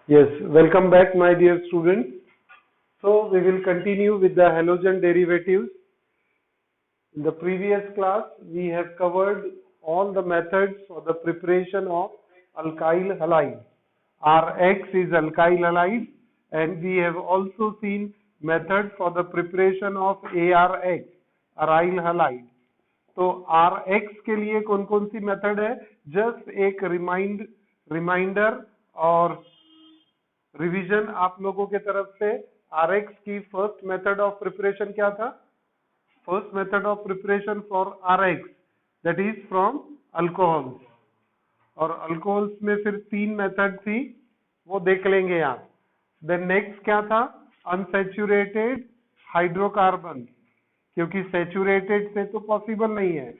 Yes, welcome back, my dear students. So we will continue with the halogen derivatives. In the previous class, we have covered all the methods for the preparation of alkyl halide. Rx is alkyl halide, and we have also seen method for the preparation of ARX, aryl halide. तो Rx के लिए कौन कौन सी method है? Just एक reminder और revision आप लोगों के तरफ से। Rx की फर्स्ट मेथड ऑफ प्रिपरेशन क्या था? First method of preparation for Rx that is from alcohols, और अल्कोहल्स में फिर तीन मेथड थी, वो देख लेंगे आप। देन नेक्स्ट क्या था? अनसैचुरेटेड हाइड्रोकार्बन, क्योंकि सैचुरेटेड से तो पॉसिबल नहीं है।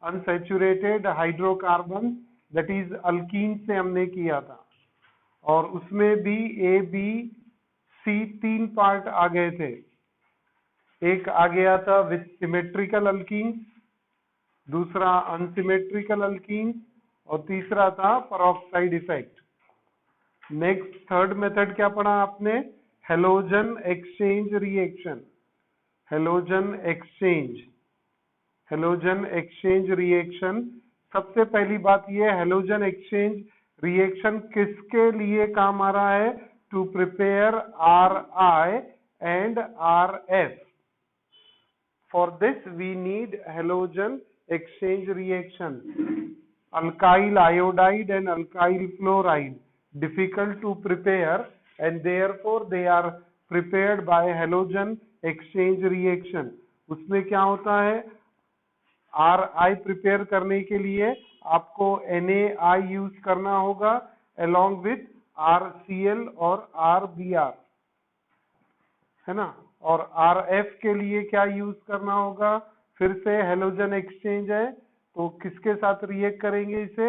Unsaturated hydrocarbon that is alkyne से हमने किया था, और उसमें भी ए बी सी तीन पार्ट आ गए थे। एक आ गया था विथ सिमेट्रिकल अल्कीन, दूसरा अनसिमेट्रिकल अल्कीन, और तीसरा था peroxide effect. Next third method क्या पढ़ा आपने? Halogen exchange reaction. Halogen exchange reaction. सबसे पहली बात यह, हेलोजन एक्सचेंज रिएक्शन किसके लिए काम आ रहा है? To prepare Ri and Rf. For this we need halogen exchange reaction. Alkyl iodide and alkyl fluoride difficult to prepare, and therefore they are prepared by halogen exchange reaction. उसमें क्या होता है? Ri प्रिपेयर करने के लिए आपको NaI use करना होगा along with RCl और RBr, है ना। और Rf के लिए क्या यूज करना होगा? फिर से हेलोजन एक्सचेंज है, तो किसके साथ रिएक्ट करेंगे इसे?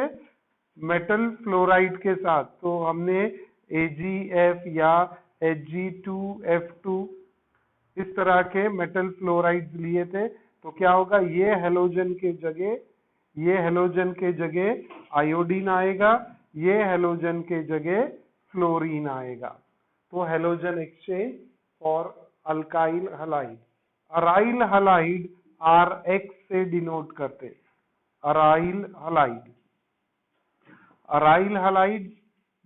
मेटल फ्लोराइड के साथ। तो हमने AgF या Hg2F2 इस तरह के मेटल फ्लोराइड लिए थे। तो क्या होगा? ये हेलोजन के जगह आयोडीन आएगा, ये हेलोजन के जगह फ्लोरीन आएगा। तो halogen exchange for alkyl halide. Aryl halide Rx से डिनोट करते। अराइल हलाइड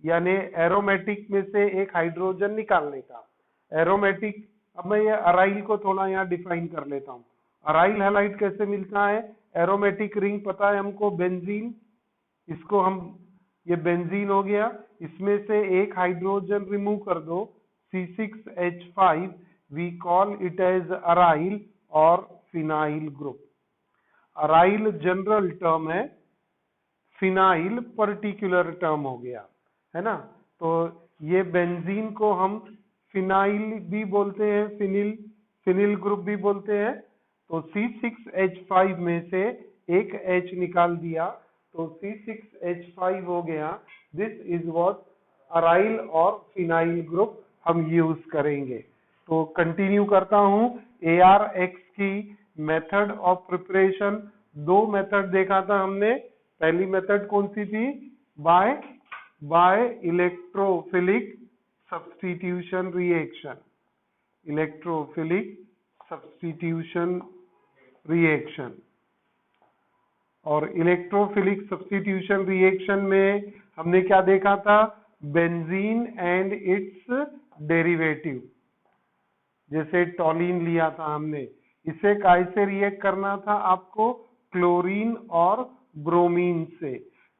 यानी एरोमेटिक में से एक हाइड्रोजन निकालने का। एरोमेटिक, अब मैं ये अराइल को थोड़ा यहाँ डिफाइन कर लेता हूँ। अराइल हलाइड कैसे मिलता है? एरोमेटिक रिंग पता है हमको, बेंजीन। इसको हम, ये बेंजीन हो गया, इसमें से एक हाइड्रोजन रिमूव कर दो, C6H5, we call it as aryl और phenyl group. Aryl general term है, फिनाइल पर्टिकुलर टर्म हो गया, है ना। तो ये बेंजीन को हम फिनाइल भी बोलते हैं, फिनिल ग्रुप भी बोलते हैं। तो C6H5 में से एक H निकाल दिया, तो C6H5 हो गया। दिस इज व्हाट अराइल और फिनाइल ग्रुप हम यूज करेंगे। तो कंटिन्यू करता हूं। ARX की मेथड ऑफ प्रिपरेशन, दो मेथड देखा था हमने। पहली मेथड कौन सी थी? By electrophilic substitution reaction. Electrophilic substitution reaction. और इलेक्ट्रोफिलिक सब्स्टिट्यूशन रिएक्शन में हमने क्या देखा था? Benzene and its derivative. जैसे टॉलिन लिया था हमने, इसे कैसे रिएक्ट करना था आपको? क्लोरीन और ब्रोमीन से।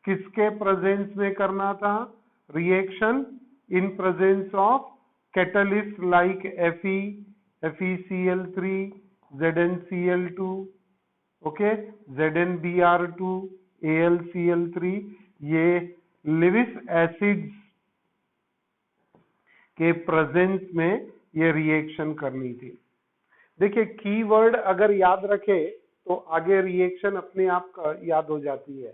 किसके प्रेजेंस में करना था reaction? In presence of catalyst like FeCl3, ZnCl2, okay, ZnBr2, AlCl3। ये लिविस एसिड्स के प्रेजेंस में ये रिएक्शन करनी थी। देखिए, कीवर्ड अगर याद रखे तो आगे रिएक्शन अपने आप याद हो जाती है।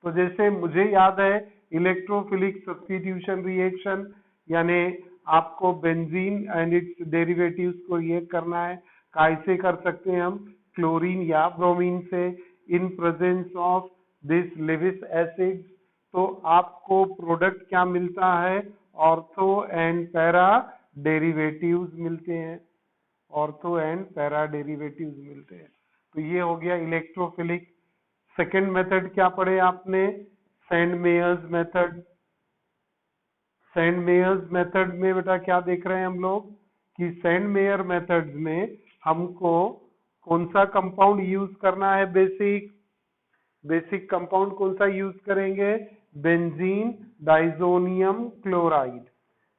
तो जैसे मुझे याद है इलेक्ट्रोफिलिक सब्स्टिट्यूशन रिएक्शन, यानी आपको बेंजीन एंड इट्स डेरिवेटिव्स को रिएक्ट करना है। कैसे कर सकते हैं हम? क्लोरीन या ब्रोमीन से, in presence of this Lewis acid. तो आपको प्रोडक्ट क्या मिलता है? ऑर्थो एंड पैरा डेरिवेटिव्स मिलते हैं, ऑर्थो एंड पैरा डेरिवेटिव्स मिलते हैं। तो ये हो गया इलेक्ट्रोफिलिक। सेकंड मेथड क्या पढ़े आपने? Sandmeyer's method. Sandmeyer's method में बेटा क्या देख रहे हैं हम लोग कि सेंड मेयर मेथड्स में हमको कौन सा कंपाउंड यूज करना है? बेसिक कंपाउंड कौन सा यूज करेंगे? Benzene diazonium chloride.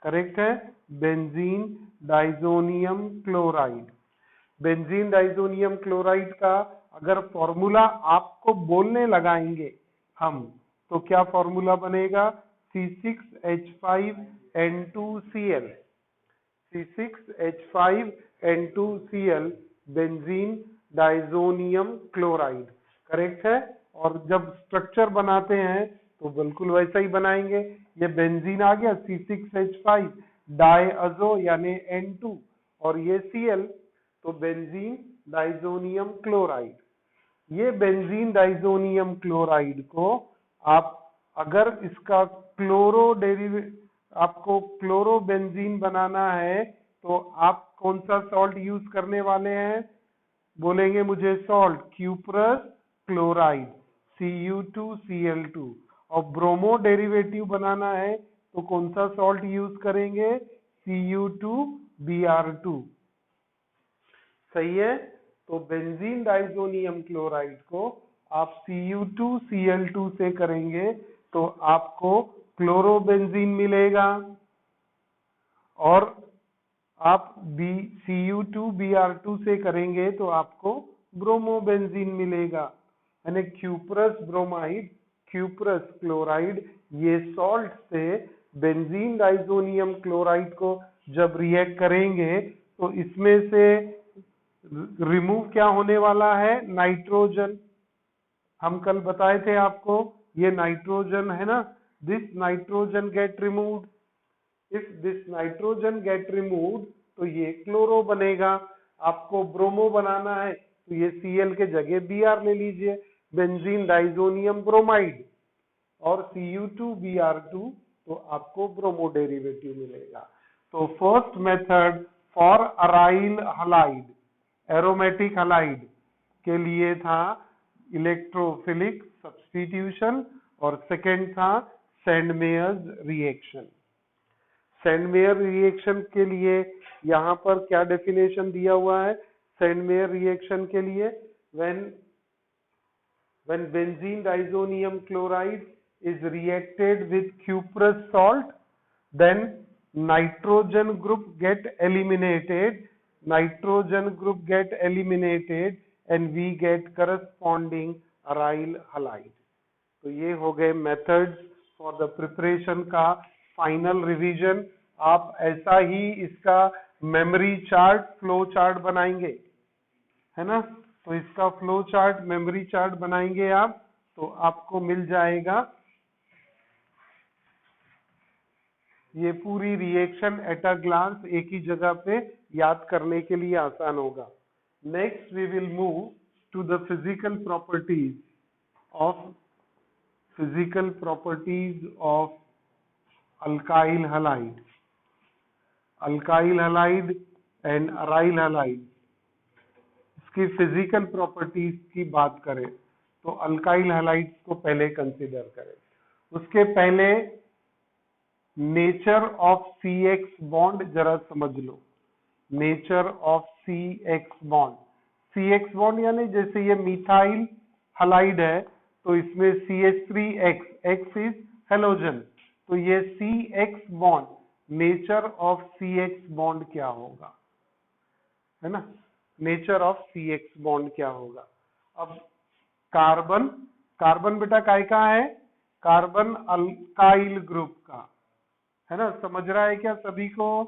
करेक्ट है, benzene diazonium chloride. Benzene diazonium chloride का अगर फॉर्मूला आपको बोलने लगाएंगे हम, तो क्या फॉर्मूला बनेगा? C6H5N2Cl। C6H5N2Cl benzene diazonium chloride. Correct है। और जब स्ट्रक्चर बनाते हैं तो बिल्कुल वैसा ही बनाएंगे। ये बेंजीन आ गया C6H5 डाइअज़ो यानी N2, और ये Cl, तो बेंजीन डाइजोनियम क्लोराइड। ये बेंजीन डाइजोनियम क्लोराइड को आप अगर इसका आपको क्लोरोबेंजीन बनाना है तो आप कौन सा सॉल्ट यूज करने वाले हैं? बोलेंगे मुझे सॉल्ट क्यूप्रस क्लोराइड Cu2Cl2। और ब्रोमो डेरिवेटिव बनाना है तो कौन सा सॉल्ट यूज करेंगे? Cu2Br2। सही है। तो बेंजीन डाइजोनियम क्लोराइड को आप Cu2Cl2 से करेंगे तो आपको क्लोरोबेंजीन मिलेगा, और आप Cu2Br2 से करेंगे तो आपको ब्रोमोबेंजीन मिलेगा। यानी क्यूप्रस ब्रोमाइड, क्यूप्रस क्लोराइड, ये सॉल्ट से बेंजीन डाइजोनियम क्लोराइड को जब रिएक्ट करेंगे तो इसमें से रिमूव क्या होने वाला है? नाइट्रोजन। हम कल बताए थे आपको, ये नाइट्रोजन है ना, this nitrogen get removed. If this nitrogen get removed तो ये क्लोरो बनेगा। आपको ब्रोमो बनाना है तो ये Cl के जगह Br ले लीजिए, बेंजीन डाइजोनियम ब्रोमाइड, और Cu2Br2, तो आपको ब्रोमो डेरिवेटिव मिलेगा। तो first method for aryl halide, aromatic halide के लिए था इलेक्ट्रोफिलिक सब्स्टिट्यूशन, और सेकंड था सैंडमेयर्स रिएक्शन। सैंडमेयर रिएक्शन के लिए यहाँ पर क्या डेफिनेशन दिया हुआ है? सैंडमेयर रिएक्शन के लिए when benzene diazonium chloride is reacted with cuprous salt, then nitrogen group get eliminated, and we get corresponding aryl halide। तो ये हो गए मेथड्स फॉर द प्रिपरेशन का फाइनल रिवीजन। आप ऐसा ही इसका मेमोरी चार्ट, फ्लो चार्ट बनाएंगे, है ना? तो इसका फ्लो चार्ट, मेमोरी चार्ट बनाएंगे आप, तो आपको मिल जाएगा ये पूरी रिएक्शन एट अ ग्लांस, एक ही जगह पे याद करने के लिए आसान होगा। Next we will move to the physical properties of alkyl halide, and aryl halide. इसकी फिजिकल प्रॉपर्टीज की बात करें तो अल्काइल हलाइड्स को पहले कंसीडर करें। उसके पहले नेचर ऑफ CX बॉन्ड जरा समझ लो। नेचर ऑफ CX बॉन्ड यानी जैसे ये मिथाइल हलाइड है तो इसमें CH3X, X इज हेलोजन, तो ये CX bond, nature of CX bond क्या होगा, है ना? नेचर ऑफ CX बॉन्ड क्या होगा? अब कार्बन बेटा काय का है? कार्बन अल्काइल ग्रुप का, है ना? समझ रहा है क्या सभी को?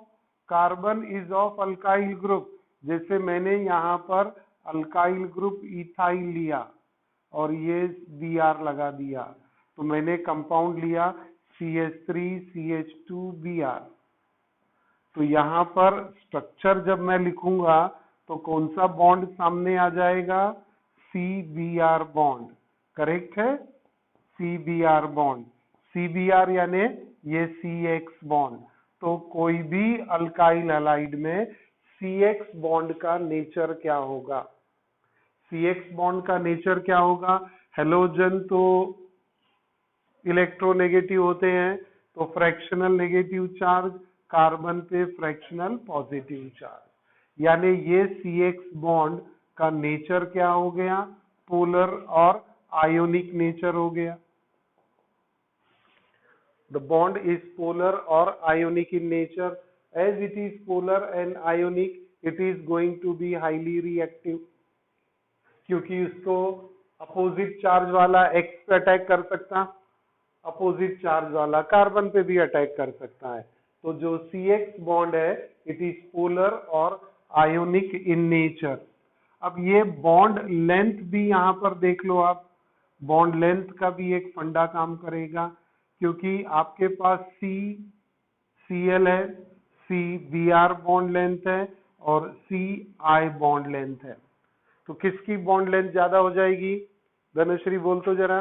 Carbon is of alkyl group. जैसे मैंने यहाँ पर अल्काइल ग्रुप इथाइल लिया और ये Br लगा दिया, तो मैंने कंपाउंड लिया CH3CH2Br। तो यहाँ पर स्ट्रक्चर जब मैं लिखूंगा तो कौन सा बॉन्ड सामने आ जाएगा? CBr bond. करेक्ट है, CBr बॉन्ड। CBr यानी ये CX बॉन्ड। तो कोई भी अल्काइल हैलाइड में CX बॉन्ड का नेचर क्या होगा? CX बॉन्ड का नेचर क्या होगा? हेलोजन तो इलेक्ट्रोनेगेटिव होते हैं, तो फ्रैक्शनल नेगेटिव चार्ज, कार्बन पे फ्रैक्शनल पॉजिटिव चार्ज। यानी ये CX बॉन्ड का नेचर क्या हो गया? पोलर और आयोनिक नेचर हो गया। The bond is polar or ionic in nature. As it is polar and ionic, it is going to be highly reactive, क्योंकि उसको अपोजिट चार्ज वाला X पे अटैक कर सकता, अपोजिट चार्ज वाला कार्बन पे भी अटैक कर सकता है। तो जो CX बॉन्ड है, इट इज पोलर और आयोनिक इन नेचर। अब ये बॉन्ड लेंथ भी यहाँ पर देख लो आप, बॉन्ड लेंथ का भी एक फंडा काम करेगा, क्योंकि आपके पास CCl है, CBr बॉन्ड लेंथ है और CI बॉन्ड लेंथ है। तो किसकी बॉन्ड लेंथ ज्यादा हो जाएगी? धनश्री बोल तो जरा,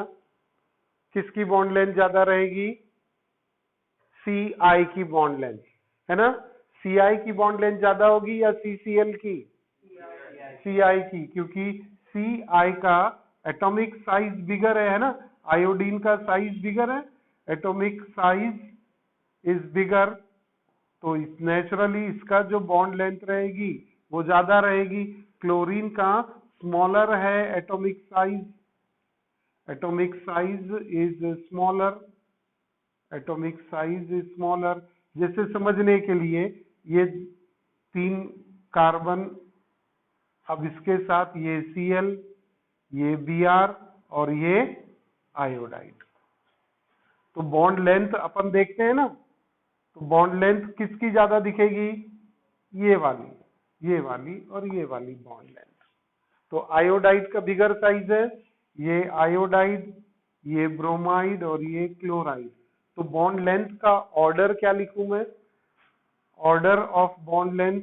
किसकी बॉन्ड लेंथ ज्यादा रहेगी? CI की बॉन्ड लेंथ, है ना? CI की बॉन्ड लेंथ ज्यादा होगी या CCl की? CI की, क्योंकि CI का एटॉमिक साइज बिगर है ना? आयोडीन का साइज बिगर है, एटॉमिक साइज इज बिगर, तो नेचुरली इसका जो बॉन्ड लेंथ रहेगी वो ज्यादा रहेगी। क्लोरीन का स्मॉलर है atomic size, atomic size is smaller, atomic size is smaller. जैसे समझने के लिए, ये 3 कार्बन, अब इसके साथ ये Cl, ये Br और ये आयोडाइड। तो बॉन्ड लेंथ अपन देखते हैं ना, तो बॉन्ड लेंथ किसकी ज्यादा दिखेगी? ये वाली, ये वाली और ये वाली बॉन्ड लेंथ। तो आयोडाइड का बिगर साइज है, ये आयोडाइड, ये ब्रोमाइड और ये क्लोराइड। तो बॉन्ड लेंथ का ऑर्डर क्या लिखूं मैं? ऑर्डर ऑफ बॉन्ड लेंथ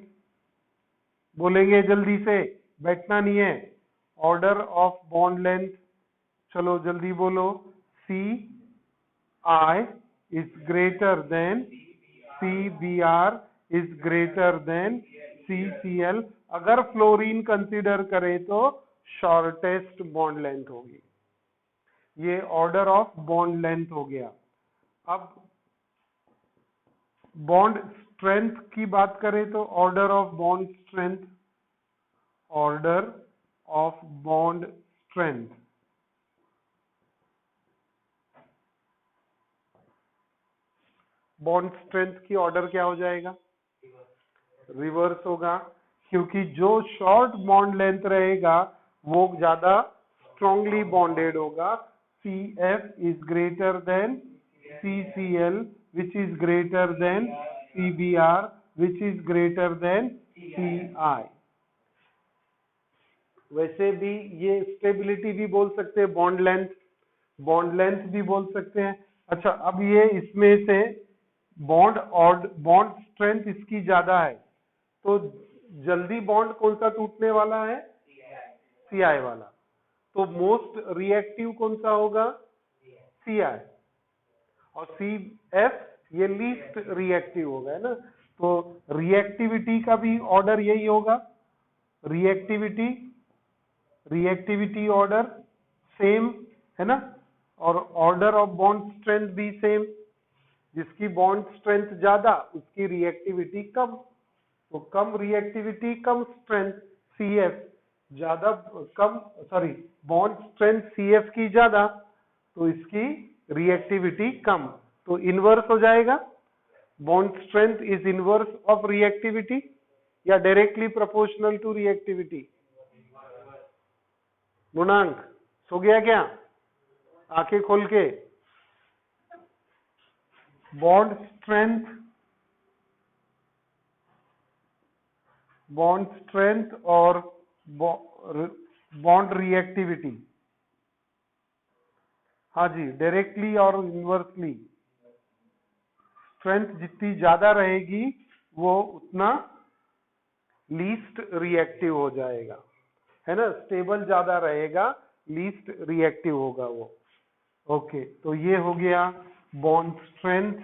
बोलेंगे, जल्दी से, बैठना नहीं है। ऑर्डर ऑफ बॉन्ड लेंथ, चलो जल्दी बोलो। CI is greater than CBr is greater than CCl। अगर फ्लोरीन कंसीडर करें तो शॉर्टेस्ट बॉन्ड लेंथ होगी। ये ऑर्डर ऑफ बॉन्ड लेंथ हो गया। अब बॉन्ड स्ट्रेंथ की बात करें तो order of bond strength, order of bond strength, bond strength की ऑर्डर क्या हो जाएगा? रिवर्स होगा, क्योंकि जो शॉर्ट बॉन्ड लेंथ रहेगा वो ज्यादा स्ट्रांगली बॉन्डेड होगा। CF is greater than CCl which is greater than CBr which is greater than CI। वैसे भी ये स्टेबिलिटी भी बोल सकते हैं, बॉन्ड लेंथ, बॉन्ड लेंथ भी बोल सकते हैं। अच्छा, अब ये इसमें से बॉन्ड और बॉन्ड स्ट्रेंथ इसकी ज्यादा है, तो जल्दी बॉन्ड कौन सा टूटने वाला है? CI वाला। तो मोस्ट रिएक्टिव कौन सा होगा? CI। और CF ये लीस्ट रिएक्टिव होगा, है ना? तो रिएक्टिविटी का भी ऑर्डर यही होगा, रिएक्टिविटी, रिएक्टिविटी ऑर्डर सेम, है ना? और ऑर्डर ऑफ बॉन्ड स्ट्रेंथ भी सेम। जिसकी बॉन्ड स्ट्रेंथ ज्यादा उसकी रिएक्टिविटी कम, तो कम रिएक्टिविटी कम स्ट्रेंथ। CF ज्यादा, कम, सॉरी, बॉन्ड स्ट्रेंथ CF की ज्यादा, तो इसकी रिएक्टिविटी कम, तो इनवर्स हो जाएगा। Bond strength is inverse of reactivity या डायरेक्टली प्रोपोर्शनल टू रिएक्टिविटी? गुणांक सो गया क्या? आंखें खोल के। बॉन्ड स्ट्रेंथ, बॉन्ड स्ट्रेंथ और बॉन्ड रिएक्टिविटी, हाँ जी, डायरेक्टली और इनवर्सली। स्ट्रेंथ जितनी ज्यादा रहेगी वो उतना लीस्ट रिएक्टिव हो जाएगा, है ना? स्टेबल ज्यादा रहेगा, लीस्ट रिएक्टिव होगा वो। ओके, तो ये हो गया बॉन्ड स्ट्रेंथ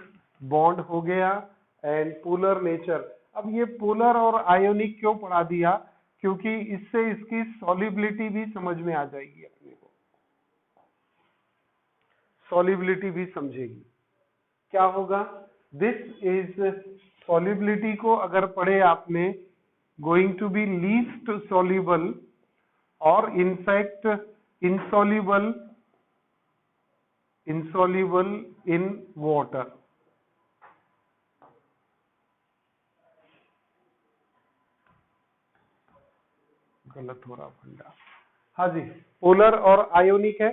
बॉन्ड हो गया एंड पोलर नेचर। अब ये पोलर और आयोनिक क्यों पढ़ा दिया, क्योंकि इससे इसकी सॉलिबिलिटी भी समझ में आ जाएगी, अपने को सॉलिबिलिटी भी समझेगी। क्या होगा, दिस इज सॉलिबिलिटी को अगर पढ़े आपने, going to be least soluble और इनफैक्ट insoluble in water। गलत हो रहा फंडा। हाँ जी, पोलर और आयोनिक है,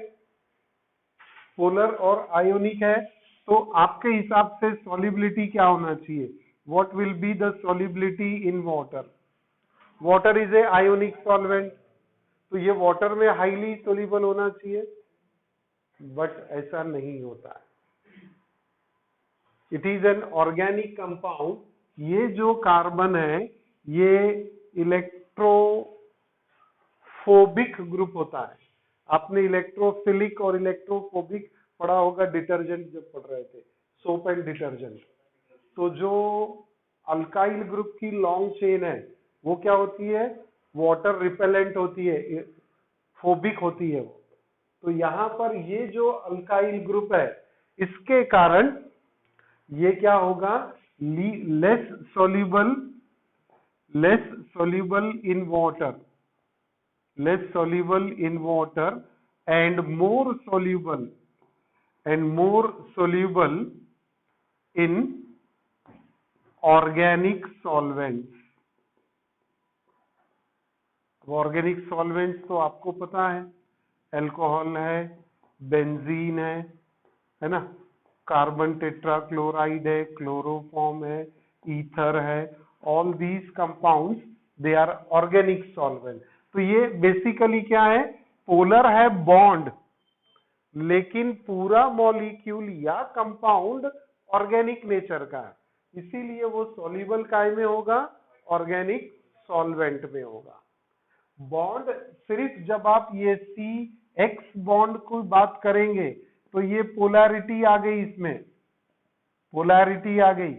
पोलर और आयोनिक है, तो आपके हिसाब से सॉलिबिलिटी क्या होना चाहिए, what will be the solubility in water. Water is a ionic solvent, तो ये वाटर में हाईली सोल्यूबल होना चाहिए, बट ऐसा नहीं होता है। It is an organic compound. ये जो कार्बन है ये इलेक्ट्रोफोबिक ग्रुप होता है। आपने इलेक्ट्रोफिलिक और इलेक्ट्रोफोबिक पढ़ा होगा डिटर्जेंट जब पढ़ रहे थे, सोप एंड डिटर्जेंट। तो जो अल्काइल ग्रुप की लॉन्ग चेन है वो क्या होती है, वाटर रिपेलेंट होती है, फोबिक होती है वो। तो यहां पर ये जो अल्काइल ग्रुप है इसके कारण ये क्या होगा, less soluble in water, less soluble in water and more soluble in organic solvents। Organic solvents तो आपको पता है, अल्कोहल है, बेंजीन है ना, कार्बन टेट्राक्लोराइड है, क्लोरोफॉर्म है, ईथर है, all these compounds they are organic solvent. तो ये बेसिकली क्या है, पोलर है बॉन्ड, लेकिन पूरा मॉलिक्यूल या कंपाउंड ऑर्गेनिक नेचर का है, इसीलिए वो सॉल्युबल काय में होगा, ऑर्गेनिक सॉल्वेंट में होगा। बॉन्ड सिर्फ जब आप ये सी एक्स बॉन्ड को बात करेंगे तो ये पोलैरिटी आ गई, इसमें पोलैरिटी आ गई,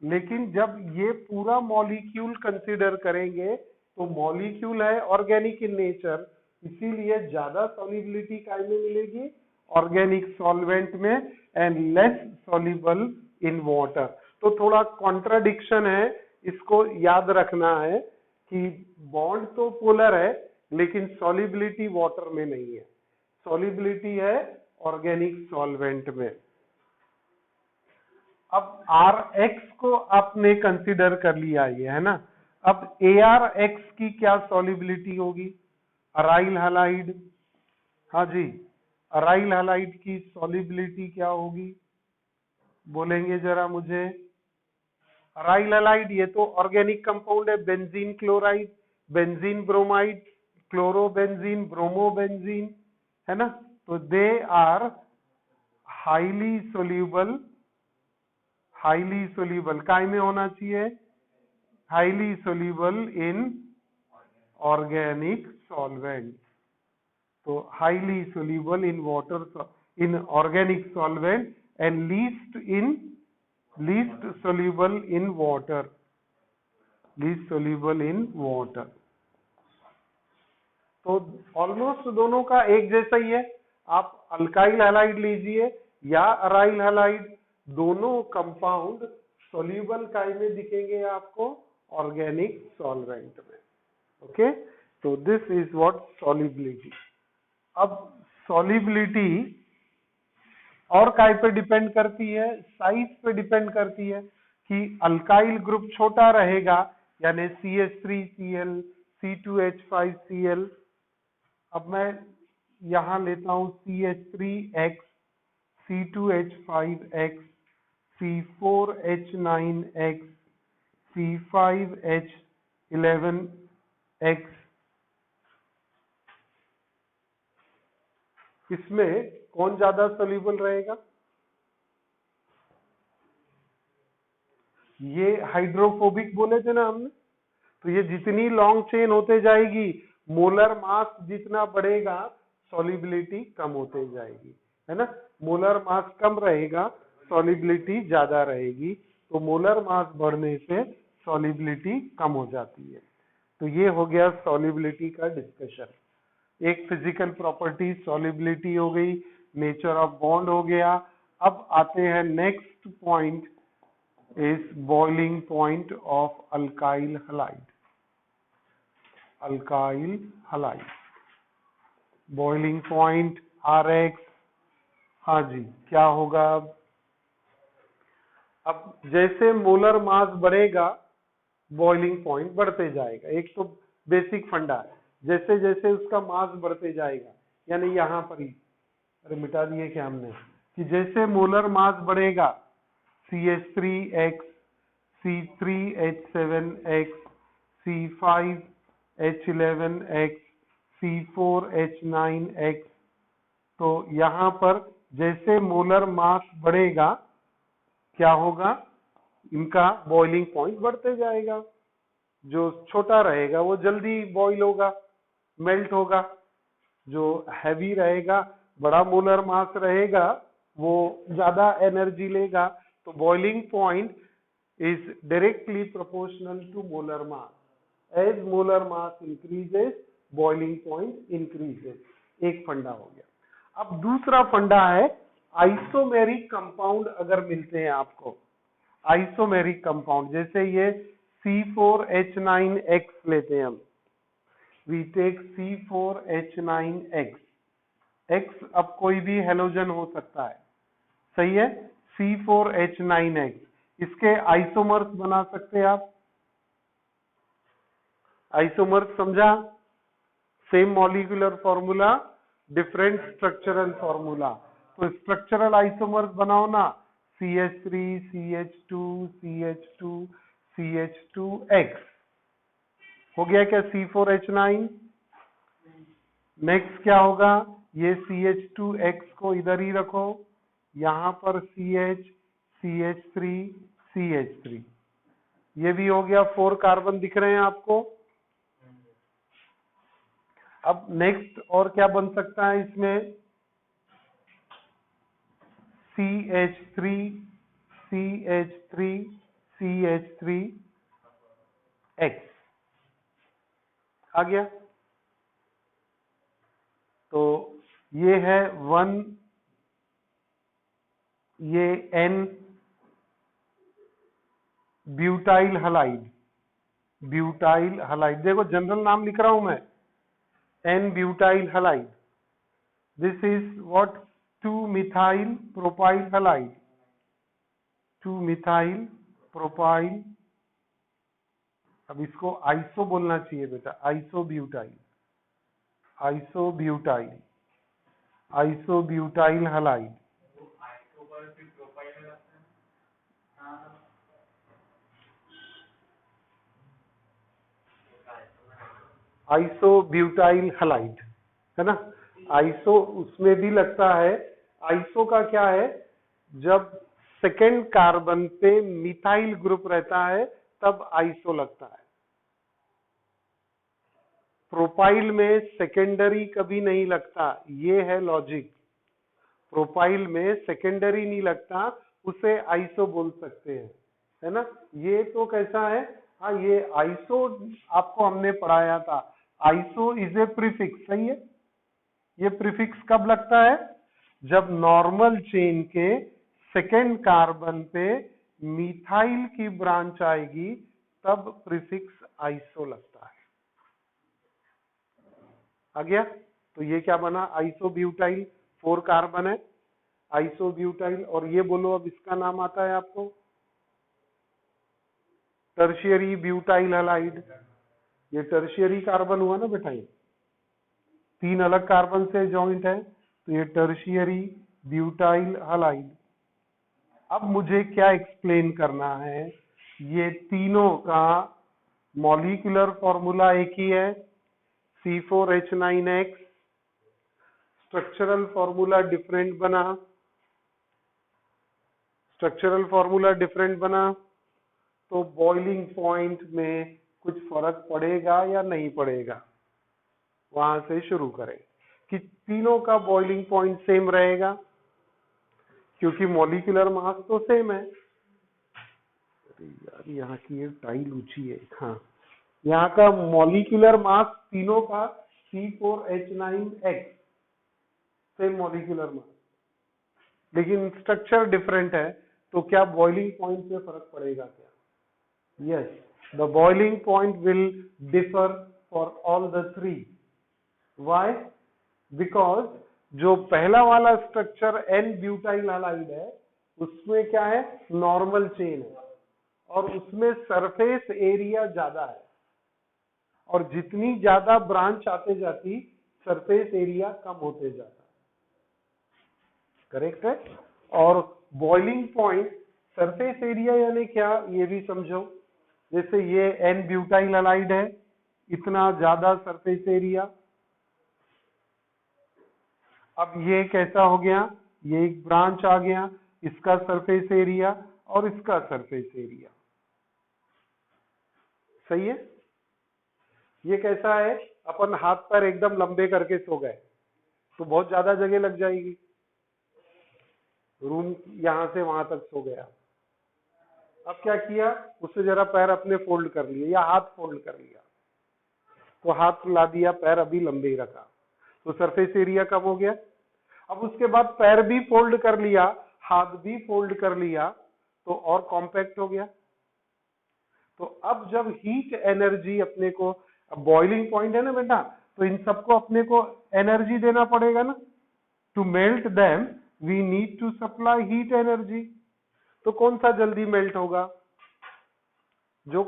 लेकिन जब ये पूरा मॉलिक्यूल कंसीडर करेंगे तो मॉलिक्यूल है ऑर्गेनिक इन नेचर, इसीलिए ज्यादा सॉल्युबिलिटी काय में मिलेगी, ऑर्गेनिक सॉल्वेंट में, and less soluble in water. तो थोड़ा कॉन्ट्राडिक्शन है, इसको याद रखना है कि बॉन्ड तो पोलर है लेकिन सॉल्युबिलिटी वाटर में नहीं है, सॉल्युबिलिटी है ऑर्गेनिक सॉल्वेंट में। अब Rx को आपने कंसीडर कर लिया ये, है ना। अब ArX की क्या सॉल्युबिलिटी होगी, अराइल हैलाइड। हाँ जी, अराइल हैलाइड की सॉल्युबिलिटी क्या होगी, बोलेंगे जरा मुझे। अराइल हैलाइड ये तो ऑर्गेनिक कंपाउंड है, benzene chloride, benzene bromide, chlorobenzene, bromobenzene, है ना। तो दे आर हाईली सोल्यूबल काय में होना चाहिए, highly soluble in organic solvent. तो highly soluble in water, in organic solvent, and least soluble in water, least soluble in water. तो almost दोनों का एक जैसा ही है, आप अल्काइल हैलाइड लीजिए या अराइल हैलाइड, दोनों कंपाउंड सोल्यूबल काय में दिखेंगे आपको, ऑर्गेनिक सॉल्वेंट में। ओके, तो दिस इज व्हाट सॉल्युबिलिटी। अब सॉल्युबिलिटी और काय पे डिपेंड करती है, साइज पे डिपेंड करती है, कि अल्काइल ग्रुप छोटा रहेगा यानी CH3Cl, C2H5Cl। अब मैं यहां लेता हूं CH3X, C2H5X, C4H9X, C5H11X। इसमें कौन ज्यादा सोल्यूबल रहेगा, ये हाइड्रोफोबिक बोले थे ना हमने, तो ये जितनी लॉन्ग चेन होते जाएगी, मोलर मास जितना बढ़ेगा, सॉल्युबिलिटी कम होते जाएगी, है ना। मोलर मास कम रहेगा, सॉलिबिलिटी ज्यादा रहेगी, तो मोलर मास बढ़ने से सॉलिबिलिटी कम हो जाती है। तो ये हो गया सॉलिबिलिटी का डिस्कशन। एक फिजिकल प्रॉपर्टी सॉलिबिलिटी हो गई, नेचर ऑफ बॉन्ड हो गया। अब आते हैं next point is boiling point of alkyl halide. Alkyl halide boiling point Rx, हाँ जी क्या होगा? अब जैसे मोलर मास बढ़ेगा बॉइलिंग पॉइंट बढ़ते जाएगा। एक तो बेसिक फंडा है, जैसे जैसे उसका मास बढ़ते जाएगा, यानी यहाँ पर ही, अरे मिटा दिए क्या हमने, कि जैसे मोलर मास बढ़ेगा CH3X, C3H7X, C5H11X, C4H9X, तो यहाँ पर जैसे मोलर मास बढ़ेगा क्या होगा? इनका बॉइलिंग पॉइंट बढ़ते जाएगा। जो छोटा रहेगा वो जल्दी बॉइल होगा, मेल्ट होगा। जो हैवी रहेगा, बड़ा मोलर मास रहेगा, वो ज्यादा एनर्जी लेगा। तो boiling point is directly proportional to molar mass. As molar mass increases, boiling point increases. एक फंडा हो गया। अब दूसरा फंडा है आइसोमेरिक कंपाउंड अगर मिलते हैं आपको, आइसोमेरिक कंपाउंड, जैसे ये C4H9X लेते हैं हम, वी टेक C4H9X, X अब कोई भी हेलोजन हो सकता है, सही है। C4H9X, इसके आइसोमर्स बना सकते हैं आप। आइसोमर्स समझा? Same molecular formula, different structural formula. तो स्ट्रक्चरल आइसोमर्स बनाओ ना, CH3, CH2, CH2, CH2X, हो गया क्या C4H9? नेक्स्ट क्या होगा? ये CH2X को इधर ही रखो, यहां पर CH, CH3, CH3, ये भी हो गया। 4 कार्बन दिख रहे हैं आपको। अब नेक्स्ट और क्या बन सकता है इसमें? CH3, CH3, CH3X आ गया। तो ये है 1, ये N butyl halide. Butyl halide, देखो जनरल नाम लिख रहा हूं मैं, N butyl halide. This is what? Two methyl propyl halide. Two methyl propyl, अब इसको आइसो बोलना चाहिए बेटा, isobutyl, isobutyl, isobutyl halide. Isobutyl halide है ना। आइसो उसमें भी लगता है। आइसो का क्या है? जब सेकेंड कार्बन पे मिथाइल ग्रुप रहता है तब आइसो लगता है। प्रोपाइल में सेकेंडरी कभी नहीं लगता, ये है लॉजिक। प्रोपाइल में सेकेंडरी नहीं लगता, उसे आइसो बोल सकते हैं, है ना। ये तो कैसा है? हाँ, ये आइसो आपको हमने पढ़ाया था। आइसो इज ए प्रीफिक्स, सही है। ये प्रीफिक्स कब लगता है? जब नॉर्मल चेन के सेकेंड कार्बन पे मिथाइल की ब्रांच आएगी तब प्रीफिक्स आइसो लगता है। आ गया? तो ये क्या बना? आइसोब्यूटाइल, 4 कार्बन है, आइसोब्यूटाइल। और ये बोलो अब इसका नाम आता है आपको टर्शियरी ब्यूटाइल हलाइड। ये टर्शियरी कार्बन हुआ ना बेटा, ये 3 अलग कार्बन से जॉइंट है, तो ये टर्शियरी ब्यूटाइल हलाइड। अब मुझे क्या एक्सप्लेन करना है? ये तीनों का मॉलिक्यूलर फॉर्मूला एक ही है, C4H9X। स्ट्रक्चरल फॉर्मूला डिफरेंट बना, स्ट्रक्चरल फॉर्मूला डिफरेंट बना, तो बॉइलिंग पॉइंट में कुछ फर्क पड़ेगा या नहीं पड़ेगा? वहां से शुरू करें कि तीनों का बॉइलिंग पॉइंट सेम रहेगा। क्योंकि मॉलिक्यूलर मास तो सेम है। अरे यार यहाँ की ये टाइल ऊंची है। हाँ, यहाँ का मॉलिक्यूलर मास तीनों का C4H9X, सेम मॉलिक्यूलर मास, लेकिन स्ट्रक्चर डिफरेंट है। तो क्या बॉइलिंग पॉइंट पे फर्क पड़ेगा क्या? Yes, the boiling point will differ for all the three. Why? Because जो पहला वाला स्ट्रक्चर एन ब्यूटाइल हैलाइड है उसमें क्या है, नॉर्मल चेन है और उसमें सरफेस एरिया ज्यादा है, और जितनी ज्यादा ब्रांच आते जाती सरफेस एरिया कम होते जाता। करेक्ट है। और बॉइलिंग पॉइंट सरफेस एरिया यानी क्या, ये भी समझो। जैसे ये एन ब्यूटाइल हैलाइड है, इतना ज्यादा सरफेस एरिया। अब ये कैसा हो गया, ये एक ब्रांच आ गया, इसका सरफेस एरिया और इसका सरफेस एरिया सही है। ये कैसा है, अपन हाथ पैर एकदम लंबे करके सो गए तो बहुत ज्यादा जगह लग जाएगी, रूम यहां से वहां तक सो गया। अब क्या किया, उससे जरा पैर अपने फोल्ड कर लिए या हाथ फोल्ड कर लिया, तो हाथ ला दिया, पैर अभी लंबे ही रखा, तो सरफेस एरिया कम हो गया। अब उसके बाद पैर भी फोल्ड कर लिया, हाथ भी फोल्ड कर लिया, तो और कॉम्पैक्ट हो गया। तो अब जब हीट एनर्जी अपने को, बॉइलिंग पॉइंट है ना बेटा, तो इन सबको अपने को एनर्जी देना पड़ेगा ना। To melt them we need to supply heat energy. तो कौन सा जल्दी मेल्ट होगा, जो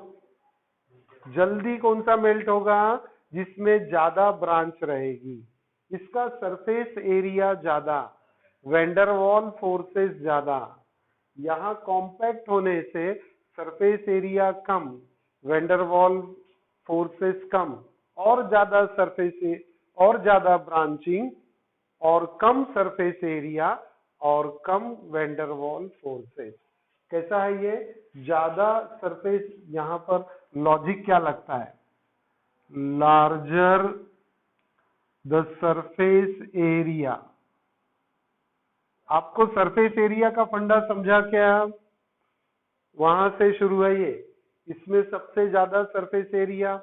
जल्दी कौन सा मेल्ट होगा, जिसमें ज्यादा ब्रांच रहेगी, इसका सरफेस एरिया ज्यादा, वेंडरवॉल फोर्सेस ज्यादा। यहां कॉम्पैक्ट होने से सरफेस एरिया कम, वेंडरवॉल फोर्सेस कम, और ज्यादा सरफेस और ज्यादा ब्रांचिंग और कम सरफेस एरिया और कम वेंडरवॉल फोर्सेस। कैसा है ये, ज्यादा सरफेस, यहां पर लॉजिक क्या लगता है, लार्जर द सरफेस एरिया। आपको सरफेस एरिया का फंडा समझा क्या, वहां से शुरू है ये। इसमें सबसे ज्यादा सरफेस एरिया,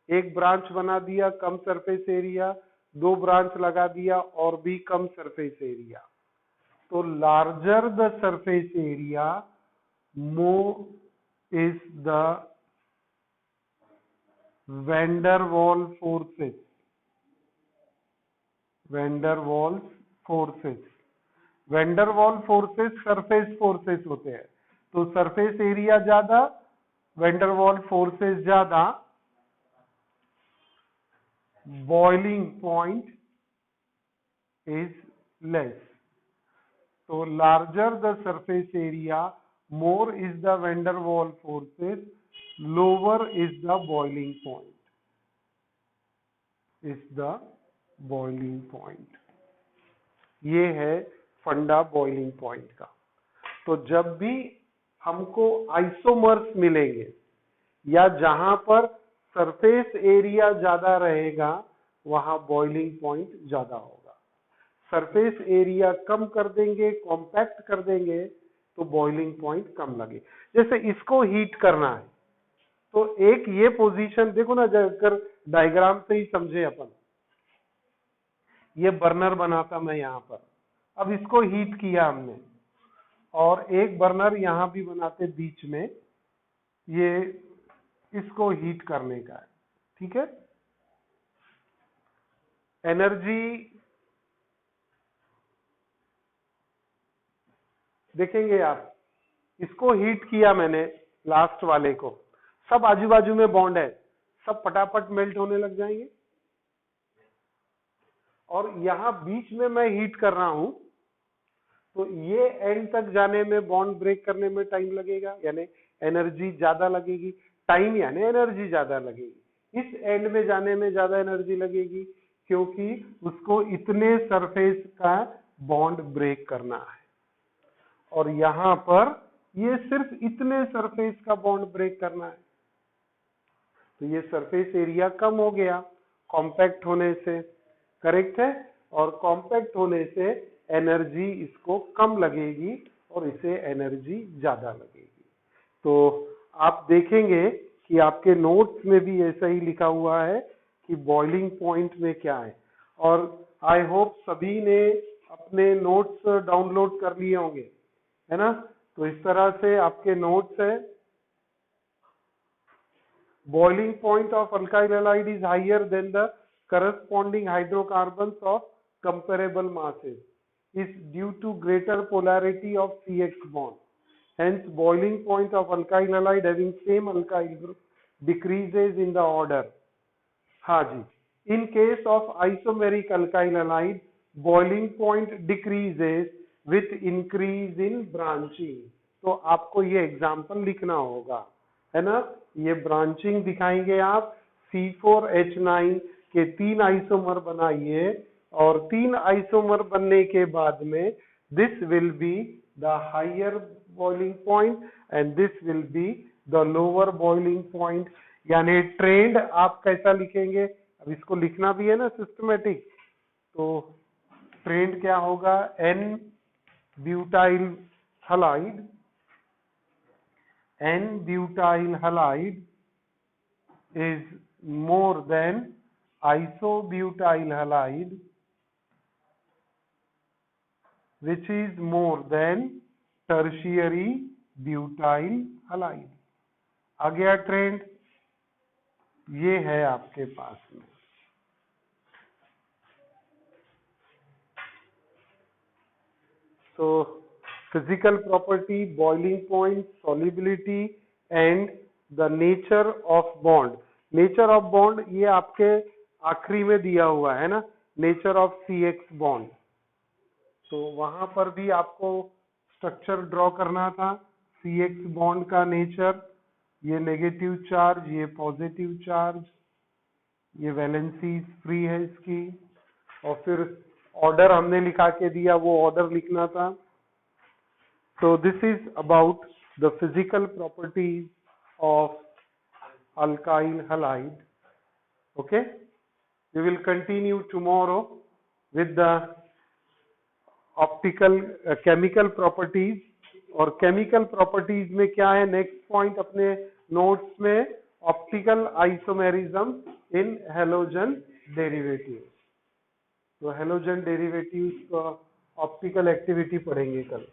एक ब्रांच बना दिया कम सरफेस एरिया, दो ब्रांच लगा दिया और भी कम सरफेस एरिया। तो larger the surface area more is the Van der Waals forces, Van der Waals forces. Van der Waals forces surface forces होते हैं, तो सरफेस एरिया ज्यादा, वेंडरवॉल फोर्सेस ज्यादा, बॉइलिंग पॉइंट इज लेस। तो larger the surface area, more is the Van der Waals forces, lower is the boiling point, is the boiling point. ये है फंडा boiling point का। तो जब भी हमको आइसोमर्स मिलेंगे या जहां पर सरफेस एरिया ज्यादा रहेगा वहां बॉइलिंग पॉइंट ज्यादा होगा। सरफेस एरिया कम कर देंगे, कॉम्पैक्ट कर देंगे, तो बॉइलिंग पॉइंट कम लगे। जैसे इसको हीट करना है तो एक ये पोजीशन देखो ना, अगर डायग्राम से ही समझे अपन, ये बर्नर बनाता मैं यहां पर, अब इसको हीट किया हमने, और एक बर्नर यहां भी बनाते बीच में, ये इसको हीट करने का है, ठीक है। एनर्जी देखेंगे आप, इसको हीट किया मैंने, लास्ट वाले को, सब आजू बाजू में बॉन्ड है, सब फटाफट मेल्ट होने लग जाएंगे। और यहां बीच में मैं हीट कर रहा हूं, तो ये एंड तक जाने में, बॉन्ड ब्रेक करने में टाइम लगेगा, यानी एनर्जी ज्यादा लगेगी। टाइम यानी एनर्जी ज्यादा लगेगी। इस एंड में जाने में ज्यादा एनर्जी लगेगी, क्योंकि उसको इतने सरफेस का बॉन्ड ब्रेक करना है, और यहां पर ये सिर्फ इतने सरफेस का बॉन्ड ब्रेक करना है। तो ये सरफेस एरिया कम हो गया कॉम्पैक्ट होने से, करेक्ट है। और कॉम्पैक्ट होने से एनर्जी इसको कम लगेगी और इसे एनर्जी ज्यादा लगेगी। तो आप देखेंगे कि आपके नोट्स में भी ऐसा ही लिखा हुआ है कि बॉइलिंग पॉइंट में क्या है। और आई होप सभी ने अपने नोट्स डाउनलोड कर लिए होंगे, है ना। तो इस तरह से आपके नोट्स है। Boiling point of alkyl halide is higher than the corresponding hydrocarbons of comparable masses is due to greater polarity of CX bond. Hence, boiling point of alkyl halide having same alkyl group decreases in the order. हाँ जी, in case of isomeric alkyl halide, boiling point decreases with increase in branching. तो आपको ये example लिखना होगा, है ना। ये branching दिखाएंगे आप। C4H9 के 3 आइसोमर बनाइए और 3 आइसोमर बनने के बाद में this will be the higher boiling point and this will be the lower boiling point. यानी ट्रेंड आप कैसा लिखेंगे, अब इसको लिखना भी है ना सिस्टमेटिक। तो ट्रेंड क्या होगा, N butyl halide, N-butyl halide is more than isobutyl halide, which is more than tertiary butyl halide। आ गया ट्रेंड, ये है आपके पास में। So physical property, boiling point, solubility and the nature of bond. Nature of bond ये आपके आखिरी में दिया हुआ है ना, nature of CX bond। तो वहां पर भी आपको स्ट्रक्चर ड्रॉ करना था। CX बॉन्ड का नेचर, ये नेगेटिव चार्ज, ये पॉजिटिव चार्ज, ये वैलेंसी फ्री है इसकी, और फिर ऑर्डर हमने लिखा के दिया, वो ऑर्डर लिखना था। So this is about the physical properties of alkyl halide. Okay, we will continue tomorrow with the optical chemical properties। और chemical properties में क्या है, next point अपने notes में, optical isomerism in halogen derivatives। तो halogen derivatives का optical activity पढ़ेंगे कल।